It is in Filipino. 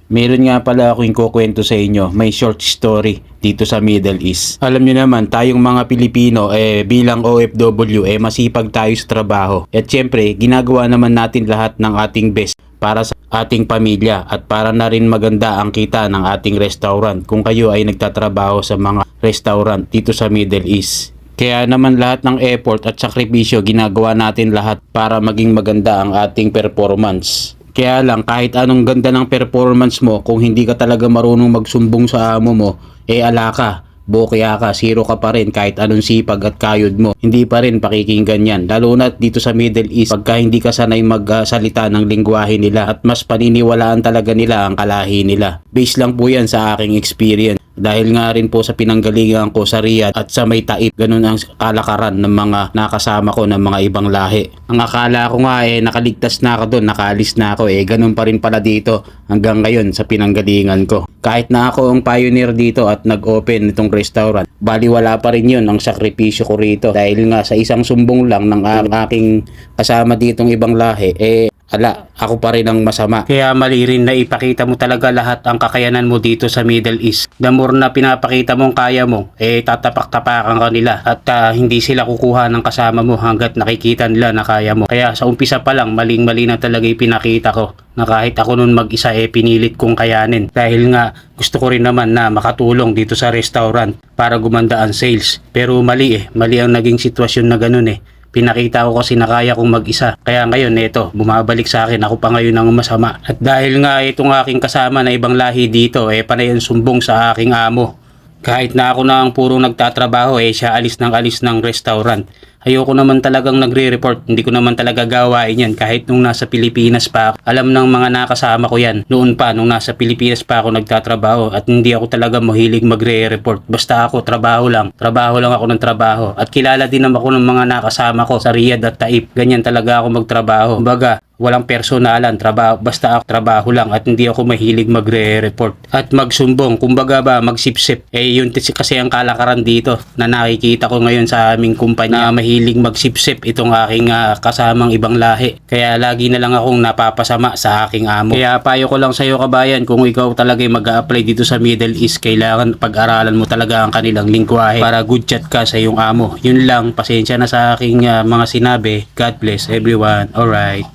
Meron nga pala akong kukwento sa inyo, may short story dito sa Middle East. Alam nyo naman, tayong mga Pilipino bilang OFW masipag tayo sa trabaho. At syempre, ginagawa naman natin lahat ng ating best para sa ating pamilya at para na rin maganda ang kita ng ating restaurant kung kayo ay nagtatrabaho sa mga restaurant dito sa Middle East. Kaya naman lahat ng effort at sakripisyo ginagawa natin lahat para maging maganda ang ating performance. Kaya lang kahit anong ganda ng performance mo, kung hindi ka talaga marunong magsumbong sa amo mo, ala ka, bokya ka, zero ka pa rin kahit anong sipag at kayod mo. Hindi pa rin pakikinggan yan. Lalo na dito sa Middle East, pagka hindi ka sanay magsalita ng lingwahe nila at mas paniniwalaan talaga nila ang kalahi nila. Base lang po yan sa aking experience. Dahil nga rin po sa pinanggalingan ko sa Riyadh at sa may Taif, ganun ang kalakaran ng mga nakasama ko ng mga ibang lahi. Ang akala ko nga nakaligtas na ako doon, nakaalis na ako ganun pa rin pala dito hanggang ngayon sa pinanggalingan ko. Kahit na ako ang pioneer dito at nag-open itong restaurant, baliwala pa rin yun ang sakripisyo ko rito. Dahil nga sa isang sumbong lang ng aking kasama ditong ibang lahi, ako pa rin ang masama. Kaya mali rin na ipakita mo talaga lahat ang kakayanan mo dito sa Middle East. The more na pinapakita mong kaya mo, tatapak-tapakan ka nila at hindi sila kukuha ng kasama mo hanggat nakikita nila na kaya mo. Kaya sa umpisa pa lang, maling-mali na talaga ipinakita ko na kahit ako nun mag-isa pinilit kong kayanin. Dahil nga gusto ko rin naman na makatulong dito sa restaurant para gumanda ang sales. Pero mali ang naging sitwasyon na ganun Pinakita ko kasi na kaya kong mag-isa. Kaya ngayon bumabalik sa akin. Ako pa ngayon ang masama. At dahil nga itong aking kasama na ibang lahi dito, panay ang sumbong sa aking amo. Kahit na ako na ang purong nagtatrabaho, siya alis ng restaurant. Ayoko naman talagang nagre-report. Hindi ko naman talaga gawain yan kahit nung nasa Pilipinas pa ako. Alam ng mga nakasama ko yan. Noon pa, nung nasa Pilipinas pa ako nagtatrabaho at hindi ako talaga mahilig magre-report. Basta ako, trabaho lang. Trabaho lang ako ng trabaho. At kilala din naman ako ng mga nakasama ko sa Riyadh at Taif. Ganyan talaga ako magtrabaho. Kumbaga, walang personalan, trabaho, basta ako trabaho lang at hindi ako mahilig magre-report at magsumbong, kumbaga ba magsipsip. Yun kasi ang kalakaran dito na nakikita ko ngayon sa aming kumpanya na mahilig magsipsip itong aking kasamang ibang lahi. Kaya lagi na lang akong napapasama sa aking amo. Kaya payo ko lang sa iyo kabayan, kung ikaw talaga mag-a-apply dito sa Middle East, kailangan pag-aralan mo talaga ang kanilang lingwahe para good chat ka sa iyong amo. Yun lang, pasensya na sa aking mga sinabi. God bless everyone. Alright.